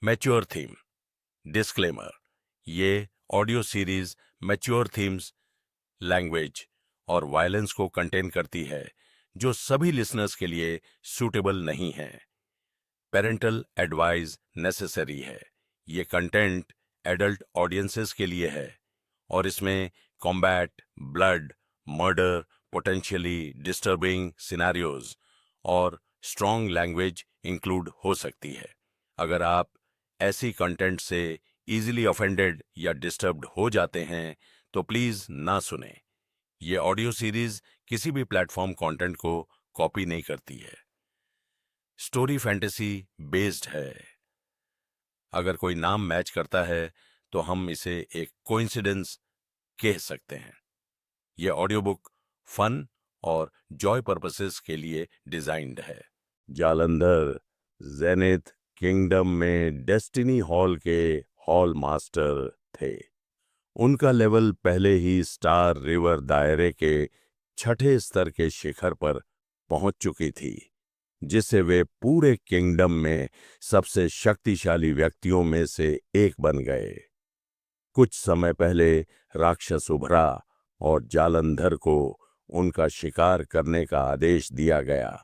Mature theme. Disclaimer, ये audio series mature themes, language और violence को कंटेन करती है जो सभी लिसनर्स के लिए सूटेबल नहीं है। पेरेंटल एडवाइस नेसेसरी है। ये कंटेंट एडल्ट ऑडियंसेस के लिए है और इसमें combat, blood, murder, potentially disturbing scenarios और स्ट्रॉन्ग लैंग्वेज इंक्लूड हो सकती है। अगर आप ऐसी कंटेंट से इजीली ऑफेंडेड या डिस्टर्ब्ड हो जाते हैं तो प्लीज ना सुने। ये ऑडियो सीरीज किसी भी प्लेटफॉर्म कंटेंट को कॉपी नहीं करती है। स्टोरी फैंटेसी बेस्ड है। अगर कोई नाम मैच करता है तो हम इसे एक कोइंसिडेंस कह सकते हैं। यह ऑडियो बुक फन और जॉय पर्पसेस के लिए डिजाइंड है। जालंधर जेनिथ किंगडम में डेस्टिनी हॉल के हॉल मास्टर थे। उनका लेवल पहले ही स्टार रिवर दायरे के छठे स्तर के शिखर पर पहुंच चुकी थी, जिससे वे पूरे किंगडम में सबसे शक्तिशाली व्यक्तियों में से एक बन गए। कुछ समय पहले राक्षस उभरा और जालंधर को उनका शिकार करने का आदेश दिया गया।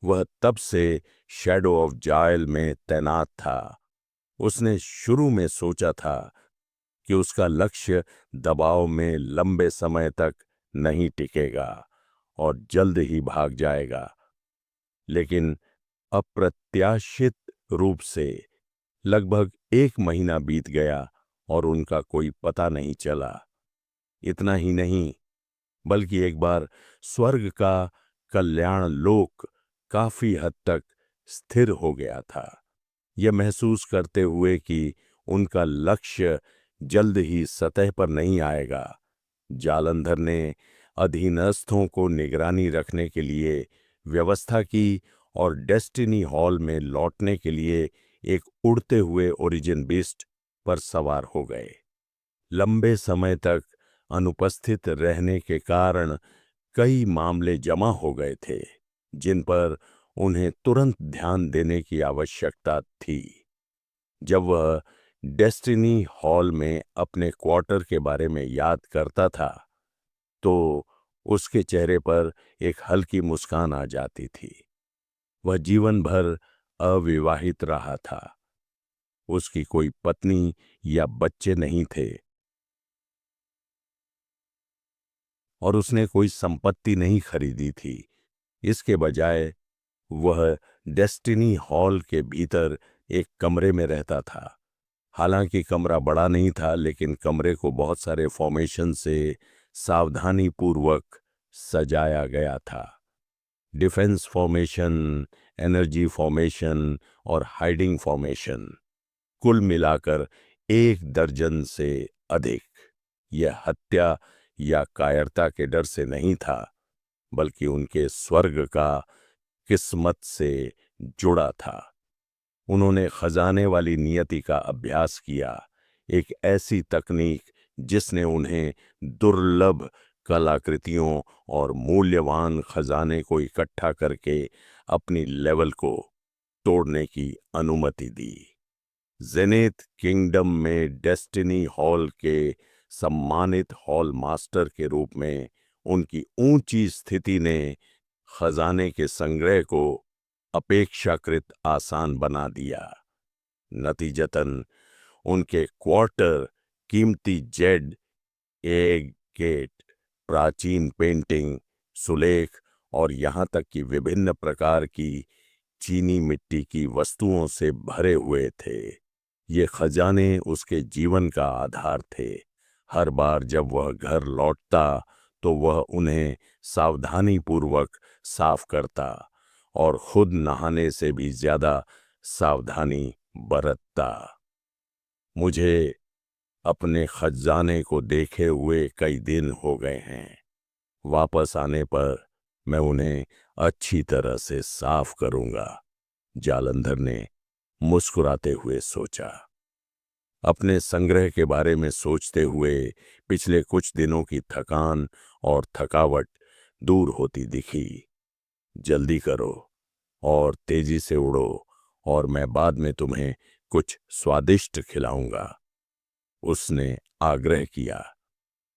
वह तब से शैडो ऑफ जायल में तैनात था। उसने शुरू में सोचा था कि उसका लक्ष्य दबाव में लंबे समय तक नहीं टिकेगा और जल्द ही भाग जाएगा, लेकिन अप्रत्याशित रूप से लगभग 1 महीना बीत गया और उनका कोई पता नहीं चला। इतना ही नहीं, बल्कि एक बार स्वर्ग का कल्याण लोक काफी हद तक स्थिर हो गया था। यह महसूस करते हुए कि उनका लक्ष्य जल्द ही सतह पर नहीं आएगा, जालंधर ने अधीनस्थों को निगरानी रखने के लिए व्यवस्था की और डेस्टिनी हॉल में लौटने के लिए एक उड़ते हुए ओरिजिन बीस्ट पर सवार हो गए। लंबे समय तक अनुपस्थित रहने के कारण कई मामले जमा हो गए थे जिन पर उन्हें तुरंत ध्यान देने की आवश्यकता थी। जब वह डेस्टिनी हॉल में अपने क्वार्टर के बारे में याद करता था तो उसके चेहरे पर एक हल्की मुस्कान आ जाती थी। वह जीवन भर अविवाहित रहा था। उसकी कोई पत्नी या बच्चे नहीं थे और उसने कोई संपत्ति नहीं खरीदी थी। इसके बजाय वह डेस्टिनी हॉल के भीतर एक कमरे में रहता था। हालांकि कमरा बड़ा नहीं था, लेकिन कमरे को बहुत सारे फॉर्मेशन से सावधानी पूर्वक सजाया गया था। डिफेंस फॉर्मेशन, एनर्जी फॉर्मेशन और हाइडिंग फॉर्मेशन, कुल मिलाकर 1 दर्जन से अधिक। यह हत्या या कायरता के डर से नहीं था, बल्कि उनके स्वर्ग का किस्मत से जुड़ा था। उन्होंने खजाने वाली नियति का अभ्यास किया, एक ऐसी तकनीक जिसने उन्हें दुर्लभ कलाकृतियों और मूल्यवान खजाने को इकट्ठा करके अपनी लेवल को तोड़ने की अनुमति दी। जेनिथ किंगडम में डेस्टिनी हॉल के सम्मानित हॉल मास्टर के रूप में उनकी ऊंची स्थिति ने खजाने के संग्रह को अपेक्षाकृत आसान बना दिया। नतीजतन उनके क्वार्टर कीमती जेड, एग गेट, प्राचीन पेंटिंग, सुलेख और यहाँ तक कि विभिन्न प्रकार की चीनी मिट्टी की वस्तुओं से भरे हुए थे। ये खजाने उसके जीवन का आधार थे। हर बार जब वह घर लौटता तो वह उन्हें सावधानी पूर्वक साफ करता और खुद नहाने से भी ज्यादा सावधानी बरतता। मुझे अपने खजाने को देखे हुए कई दिन हो गए हैं। वापस आने पर मैं उन्हें अच्छी तरह से साफ करूंगा, जालंधर ने मुस्कुराते हुए सोचा। अपने संग्रह के बारे में सोचते हुए पिछले कुछ दिनों की थकान और थकावट दूर होती दिखी। जल्दी करो और तेजी से उड़ो और मैं बाद में तुम्हें कुछ स्वादिष्ट खिलाऊंगा, उसने आग्रह किया,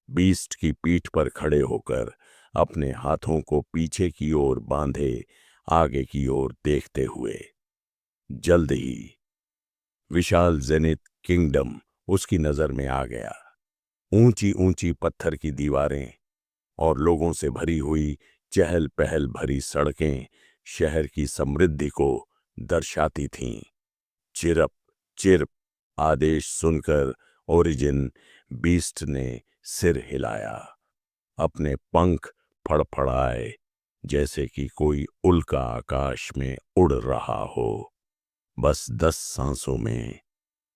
बीस्ट की पीठ पर खड़े होकर अपने हाथों को पीछे की ओर बांधे आगे की ओर देखते हुए। जल्द ही विशाल जेनिथ किंगडम उसकी नजर में आ गया। ऊंची ऊंची पत्थर की दीवारें और लोगों से भरी हुई चहल पहल भरी सड़कें शहर की समृद्धि को दर्शाती थीं। चिरप चिरप आदेश सुनकर ओरिजिन बीस्ट ने सिर हिलाया, अपने पंख फड़फड़ाए जैसे कि कोई उल्का आकाश में उड़ रहा हो। बस 10 सांसों में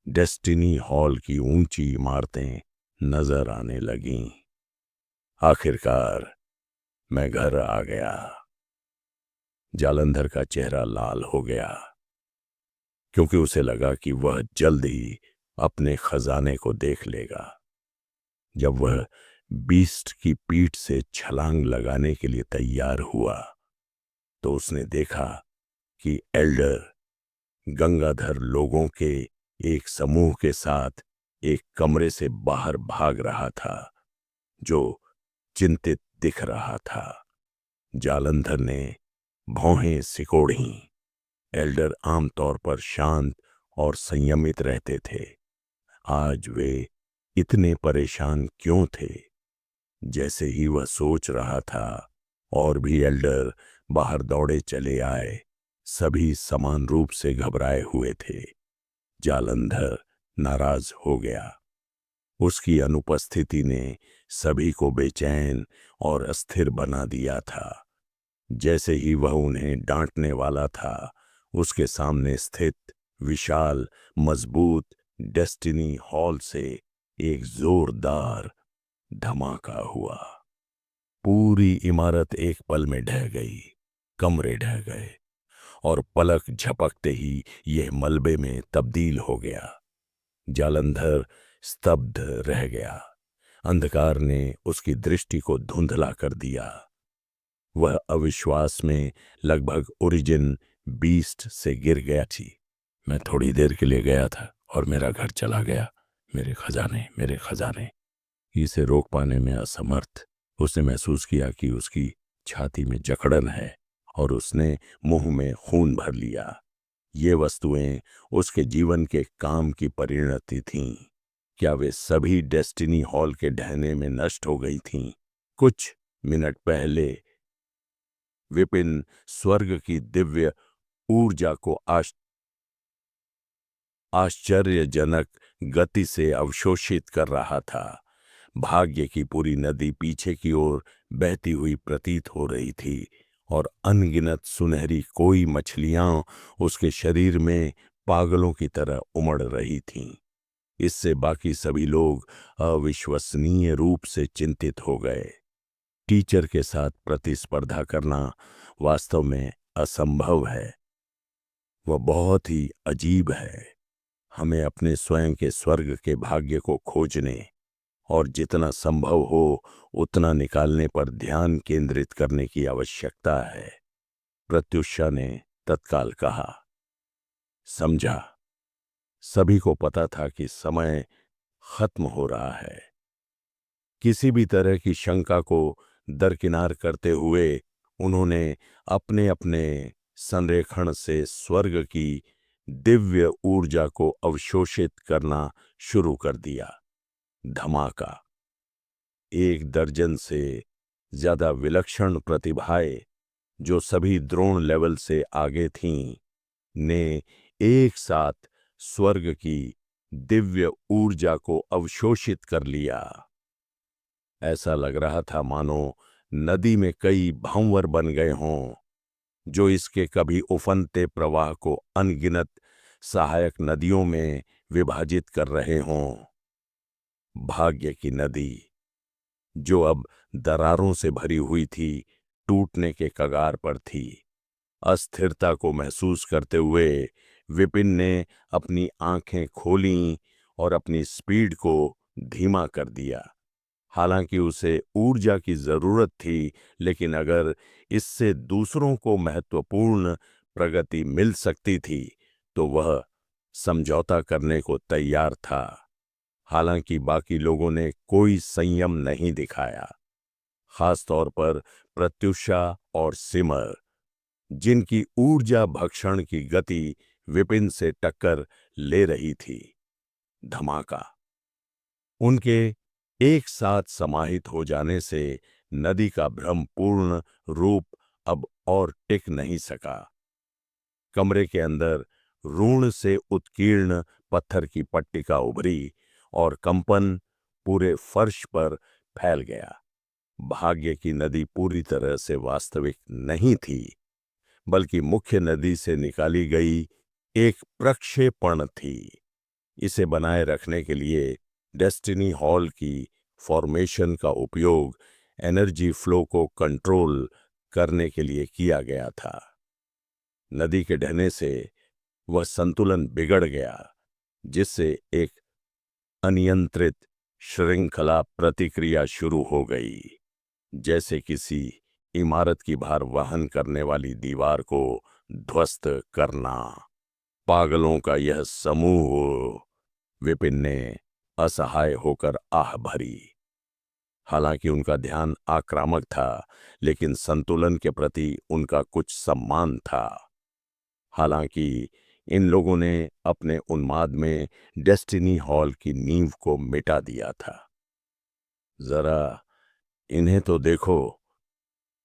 डेस्टिनी हॉल की ऊंची इमारतें नजर आने लगीं। आखिरकार मैं घर आ गया। जालंधर का चेहरा लाल हो गया, क्योंकि उसे लगा कि वह जल्द ही अपने खजाने को देख लेगा। जब वह बीस्ट की पीठ से छलांग लगाने के लिए तैयार हुआ, तो उसने देखा कि एल्डर गंगाधर लोगों के एक समूह के साथ एक कमरे से बाहर भाग रहा था, जो चिंतित दिख रहा था। जालंधर ने भौहें सिकोड़ी। एल्डर आमतौर पर शांत और संयमित रहते थे। आज वे इतने परेशान क्यों थे? जैसे ही वह सोच रहा था, और भी एल्डर बाहर दौड़े चले आए। सभी समान रूप से घबराए हुए थे। जालंधर नाराज हो गया। उसकी अनुपस्थिति ने सभी को बेचैन और अस्थिर बना दिया था। जैसे ही वह उन्हें डांटने वाला था, उसके सामने स्थित विशाल मजबूत डेस्टिनी हॉल से एक जोरदार धमाका हुआ। पूरी इमारत एक पल में ढह गई। कमरे ढह गए और पलक झपकते ही यह मलबे में तब्दील हो गया। जालंधर स्तब्ध रह गया। अंधकार ने उसकी दृष्टि को धुंधला कर दिया। वह अविश्वास में लगभग ओरिजिन बीस्ट से गिर गया थी। मैं थोड़ी देर के लिए गया था और मेरा घर चला गया। मेरे खजाने, मेरे खजाने। इसे रोक पाने में असमर्थ, उसने महसूस किया कि उसकी छाती में जकड़न है और उसने मुंह में खून भर लिया। ये वस्तुएं उसके जीवन के काम की परिणति थीं। क्या वे सभी डेस्टिनी हॉल के ढहने में नष्ट हो गई थीं? कुछ मिनट पहले विपिन स्वर्ग की दिव्य ऊर्जा को आश्चर्यजनक गति से अवशोषित कर रहा था। भाग्य की पूरी नदी पीछे की ओर बहती हुई प्रतीत हो रही थी और अनगिनत सुनहरी कोई मछलियां उसके शरीर में पागलों की तरह उमड़ रही थीं। इससे बाकी सभी लोग अविश्वसनीय रूप से चिंतित हो गए। टीचर के साथ प्रतिस्पर्धा करना वास्तव में असंभव है। वह बहुत ही अजीब है। हमें अपने स्वयं के स्वर्ग के भाग्य को खोजने और जितना संभव हो उतना निकालने पर ध्यान केंद्रित करने की आवश्यकता है, प्रत्युषा ने तत्काल कहा। समझा। सभी को पता था कि समय खत्म हो रहा है। किसी भी तरह की शंका को दरकिनार करते हुए उन्होंने अपने अपने संरेखण से स्वर्ग की दिव्य ऊर्जा को अवशोषित करना शुरू कर दिया। धमाका। 1 दर्जन से ज्यादा विलक्षण प्रतिभाएं, जो सभी द्रोण लेवल से आगे थीं, ने एक साथ स्वर्ग की दिव्य ऊर्जा को अवशोषित कर लिया। ऐसा लग रहा था मानो नदी में कई भंवर बन गए हों, जो इसके कभी उफनते प्रवाह को अनगिनत सहायक नदियों में विभाजित कर रहे हों। भाग्य की नदी, जो अब दरारों से भरी हुई थी, टूटने के कगार पर थी। अस्थिरता को महसूस करते हुए विपिन ने अपनी आंखें खोलीं और अपनी स्पीड को धीमा कर दिया। हालांकि उसे ऊर्जा की जरूरत थी, लेकिन अगर इससे दूसरों को महत्वपूर्ण प्रगति मिल सकती थी, तो वह समझौता करने को तैयार था। हालांकि बाकी लोगों ने कोई संयम नहीं दिखाया, खास तौर पर प्रत्युषा और सिमर, जिनकी ऊर्जा भक्षण की गति विपिन से टक्कर ले रही थी। धमाका। उनके एक साथ समाहित हो जाने से नदी का भ्रमपूर्ण रूप अब और टिक नहीं सका। कमरे के अंदर ऋण से उत्कीर्ण पत्थर की पट्टिका उभरी और कंपन पूरे फर्श पर फैल गया। भाग्य की नदी पूरी तरह से वास्तविक नहीं थी, बल्कि मुख्य नदी से निकाली गई एक प्रक्षेपण थी। इसे बनाए रखने के लिए डेस्टिनी हॉल की फॉर्मेशन का उपयोग एनर्जी फ्लो को कंट्रोल करने के लिए किया गया था। नदी के ढहने से वह संतुलन बिगड़ गया, जिससे एक अनियंत्रित श्रृंखला प्रतिक्रिया शुरू हो गई, जैसे किसी इमारत की भार वहन करने वाली दीवार को ध्वस्त करना। पागलों का यह समूह, विपिन ने असहाय होकर आह भरी। हालांकि उनका ध्यान आक्रामक था, लेकिन संतुलन के प्रति उनका कुछ सम्मान था। हालांकि इन लोगों ने अपने उन्माद में डेस्टिनी हॉल की नींव को मिटा दिया था। जरा इन्हें तो देखो,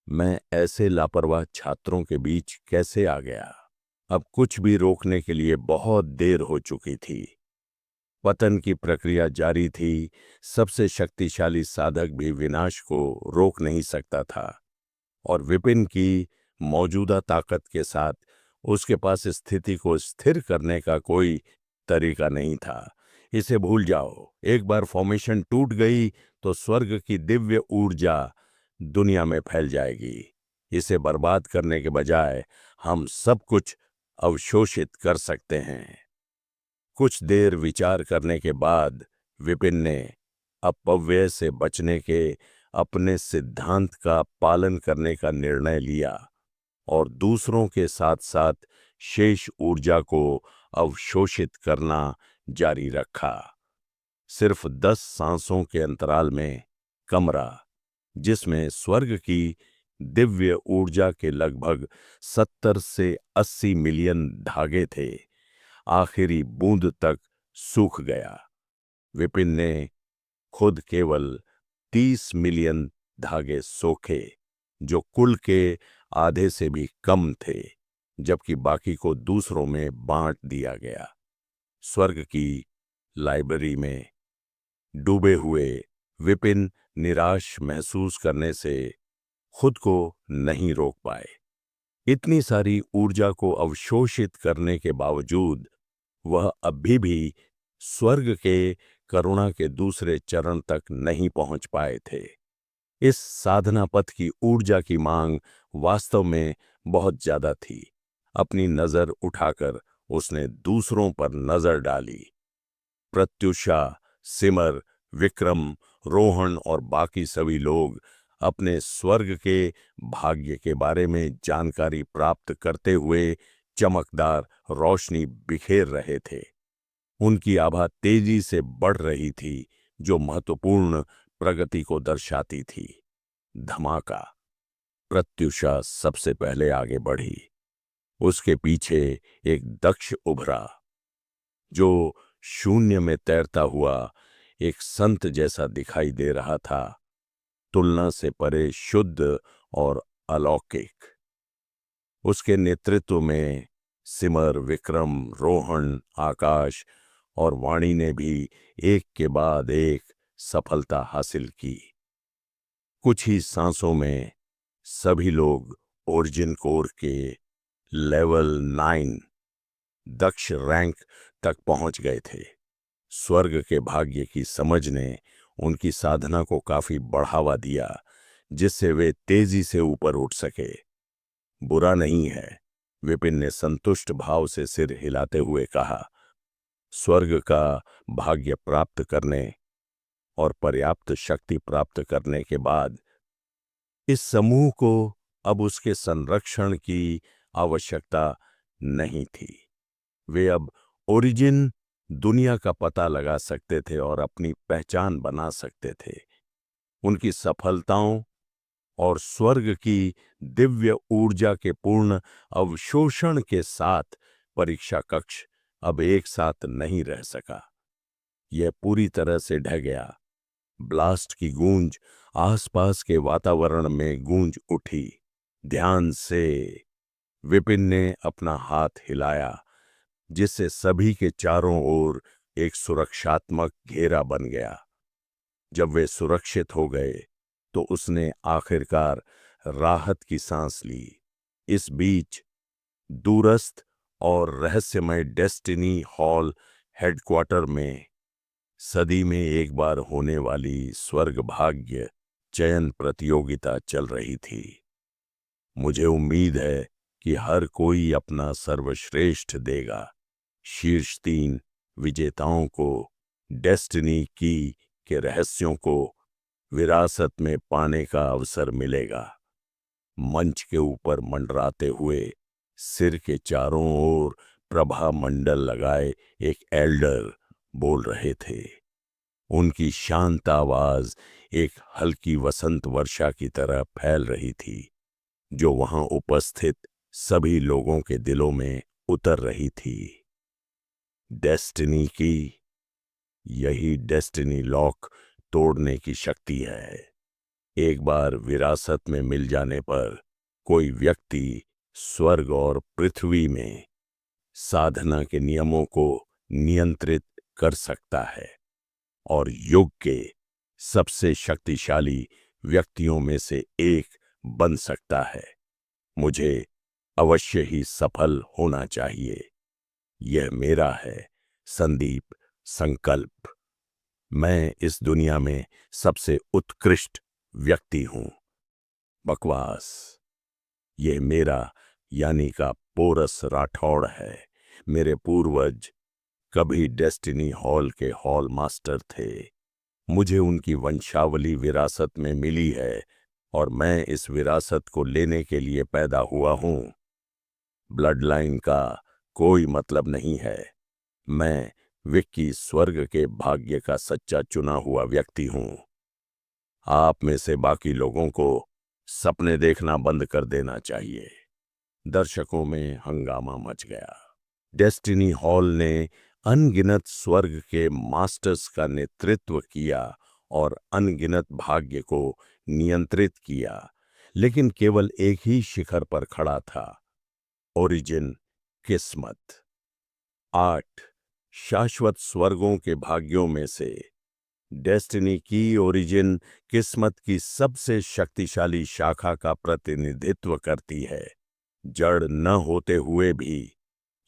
मैं ऐसे लापरवाह छात्रों के बीच कैसे आ गया। अब कुछ भी रोकने के लिए बहुत देर हो चुकी थी। पतन की प्रक्रिया जारी थी। सबसे शक्तिशाली साधक भी विनाश को रोक नहीं सकता था, और विपिन की मौजूदा ताकत के साथ उसके पास स्थिति को स्थिर करने का कोई तरीका नहीं था। इसे भूल जाओ। एक बार फॉर्मेशन टूट गई तो स्वर्ग की दिव्य ऊर्जा दुनिया में फैल जाएगी। इसे बर्बाद करने के बजाय हम सब कुछ अवशोषित कर सकते हैं। कुछ देर विचार करने के बाद विपिन ने अपव्यय से बचने के अपने सिद्धांत का पालन करने का निर्णय लिया और दूसरों के साथ साथ शेष ऊर्जा को अवशोषित करना जारी रखा। सिर्फ 10 सांसों के अंतराल में कमरा, जिसमें स्वर्ग की दिव्य ऊर्जा के लगभग 70 से 80 मिलियन धागे थे, आखिरी बूंद तक सूख गया। विपिन ने खुद केवल 30 मिलियन धागे सोखे, जो कुल के आधे से भी कम थे, जबकि बाकी को दूसरों में बांट दिया गया। स्वर्ग की लाइब्रेरी में डूबे हुए विपिन निराश महसूस करने से खुद को नहीं रोक पाए। इतनी सारी ऊर्जा को अवशोषित करने के बावजूद वह अभी भी स्वर्ग के करुणा के दूसरे चरण तक नहीं पहुंच पाए थे। इस साधना पथ की ऊर्जा की मांग वास्तव में बहुत ज्यादा थी। अपनी नजर उठाकर उसने दूसरों पर नजर डाली। प्रत्युषा, सिमर, विक्रम, रोहन और बाकी सभी लोग अपने स्वर्ग के भाग्य के बारे में जानकारी प्राप्त करते हुए चमकदार रोशनी बिखेर रहे थे। उनकी आभा तेजी से बढ़ रही थी, जो महत्वपूर्ण प्रगति को दर्शाती थी। धमाका। प्रत्युषा सबसे पहले आगे बढ़ी। उसके पीछे एक दक्ष उभरा, जो शून्य में तैरता हुआ एक संत जैसा दिखाई दे रहा था, तुलना से परे शुद्ध और अलौकिक। उसके नेतृत्व में सिमर, विक्रम, रोहन, आकाश और वाणी ने भी एक के बाद एक सफलता हासिल की। कुछ ही सांसों में सभी लोग ओरिजिन कोर के लेवल 9 दक्ष रैंक तक पहुंच गए थे। स्वर्ग के भाग्य की समझ ने उनकी साधना को काफी बढ़ावा दिया, जिससे वे तेजी से ऊपर उठ सके। बुरा नहीं है, विपिन ने संतुष्ट भाव से सिर हिलाते हुए कहा। स्वर्ग का भाग्य प्राप्त करने और पर्याप्त शक्ति प्राप्त करने के बाद इस समूह को अब उसके संरक्षण की आवश्यकता नहीं थी। वे अब ओरिजिन दुनिया का पता लगा सकते थे और अपनी पहचान बना सकते थे। उनकी सफलताओं और स्वर्ग की दिव्य ऊर्जा के पूर्ण अवशोषण के साथ परीक्षा कक्ष अब एक साथ नहीं रह सका। यह पूरी तरह से ढह गया। ब्लास्ट की गूंज आसपास के वातावरण में गूंज उठी। ध्यान से विपिन ने अपना हाथ हिलाया, जिससे सभी के चारों ओर एक सुरक्षात्मक घेरा बन गया। जब वे सुरक्षित हो गए तो उसने आखिरकार राहत की सांस ली। इस बीच दूरस्थ और रहस्यमय डेस्टिनी हॉल हेडक्वार्टर में सदी में एक बार होने वाली स्वर्ग भाग्य चयन प्रतियोगिता चल रही थी। मुझे उम्मीद है कि हर कोई अपना सर्वश्रेष्ठ देगा। शीर्ष 3 विजेताओं को डेस्टिनी की के रहस्यों को विरासत में पाने का अवसर मिलेगा। मंच के ऊपर मंडराते हुए सिर के चारों ओर प्रभा मंडल लगाए एक एल्डर बोल रहे थे। उनकी शांत आवाज एक हल्की वसंत वर्षा की तरह फैल रही थी, जो वहां उपस्थित सभी लोगों के दिलों में उतर रही थी। डेस्टिनी की, यही डेस्टिनी लॉक तोड़ने की शक्ति है। एक बार विरासत में मिल जाने पर कोई व्यक्ति स्वर्ग और पृथ्वी में साधना के नियमों को नियंत्रित कर सकता है और युग के सबसे शक्तिशाली व्यक्तियों में से एक बन सकता है। मुझे अवश्य ही सफल होना चाहिए। यह मेरा है, संदीप, संकल्प। मैं इस दुनिया में सबसे उत्कृष्ट व्यक्ति हूं। बकवास। यह मेरा यानी का पोरस राठौड़ है। मेरे पूर्वज कभी डेस्टिनी हॉल के हॉल मास्टर थे। मुझे उनकी वंशावली विरासत में मिली है और मैं इस विरासत को लेने के लिए पैदा हुआ हूं। ब्लड लाइन का कोई मतलब नहीं है। मैं विक्की स्वर्ग के भाग्य का सच्चा चुना हुआ व्यक्ति हूं। आप में से बाकी लोगों को सपने देखना बंद कर देना चाहिए। दर्शकों में हंगामा मच गया। डेस्टिनी हॉल ने अनगिनत स्वर्ग के मास्टर्स का नेतृत्व किया और अनगिनत भाग्य को नियंत्रित किया, लेकिन केवल एक ही शिखर पर खड़ा था, ओरिजिन, किस्मत। 8 शाश्वत स्वर्गों के भाग्यों में से डेस्टिनी की ओरिजिन किस्मत की सबसे शक्तिशाली शाखा का प्रतिनिधित्व करती है। जड़ न होते हुए भी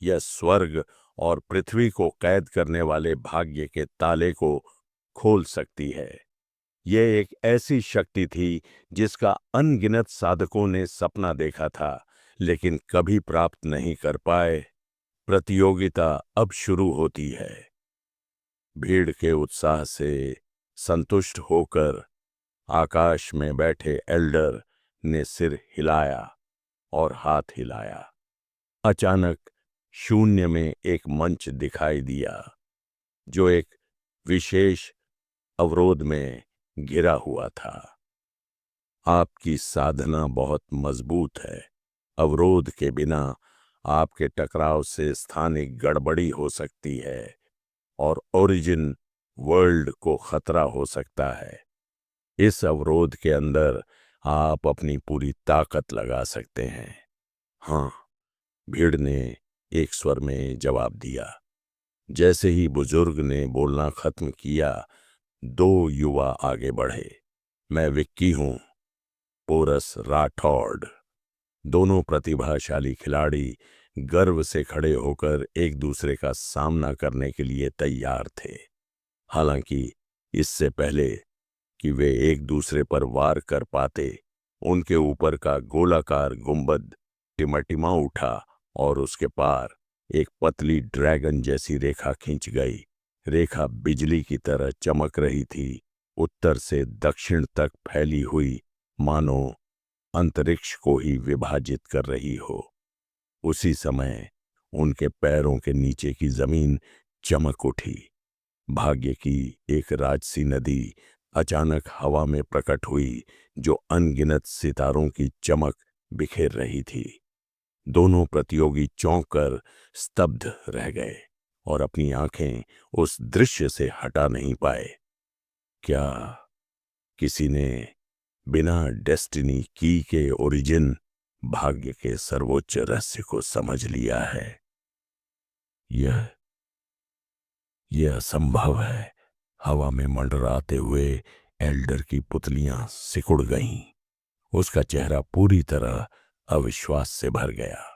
यह स्वर्ग और पृथ्वी को कैद करने वाले भाग्य के ताले को खोल सकती है। यह एक ऐसी शक्ति थी जिसका अनगिनत साधकों ने सपना देखा था, लेकिन कभी प्राप्त नहीं कर पाए। प्रतियोगिता अब शुरू होती है। भीड़ के उत्साह से संतुष्ट होकर आकाश में बैठे एल्डर ने सिर हिलाया और हाथ हिलाया। अचानक शून्य में एक मंच दिखाई दिया, जो एक विशेष अवरोध में घिरा हुआ था। आपकी साधना बहुत मजबूत है। अवरोध के बिना आपके टकराव से स्थानिक गड़बड़ी हो सकती है और ओरिजिन वर्ल्ड को खतरा हो सकता है। इस अवरोध के अंदर आप अपनी पूरी ताकत लगा सकते हैं। हाँ, भीड़ ने एक स्वर में जवाब दिया। जैसे ही बुजुर्ग ने बोलना खत्म किया, 2 युवा आगे बढ़े। मैं विक्की हूं, पोरस राठौड़। दोनों प्रतिभाशाली खिलाड़ी गर्व से खड़े होकर एक दूसरे का सामना करने के लिए तैयार थे। हालांकि इससे पहले कि वे एक दूसरे पर वार कर पाते, उनके ऊपर का गोलाकार गुंबद टिमटिमा उठा और उसके पार एक पतली ड्रैगन जैसी रेखा खींच गई। रेखा बिजली की तरह चमक रही थी, उत्तर से दक्षिण तक फैली हुई, मानो अंतरिक्ष को ही विभाजित कर रही हो। उसी समय उनके पैरों के नीचे की जमीन चमक उठी। भाग्य की एक राजसी नदी अचानक हवा में प्रकट हुई, जो अनगिनत सितारों की चमक बिखेर रही थी। दोनों प्रतियोगी चौंक कर स्तब्ध रह गए और अपनी आंखें उस दृश्य से हटा नहीं पाए। क्या किसी ने बिना डेस्टिनी की के ओरिजिन, भाग्य के सर्वोच्च रहस्य को समझ लिया है? यह असंभव है। हवा में मंडराते हुए एल्डर की पुतलियां सिकुड़ गईं। उसका चेहरा पूरी तरह अविश्वास से भर गया।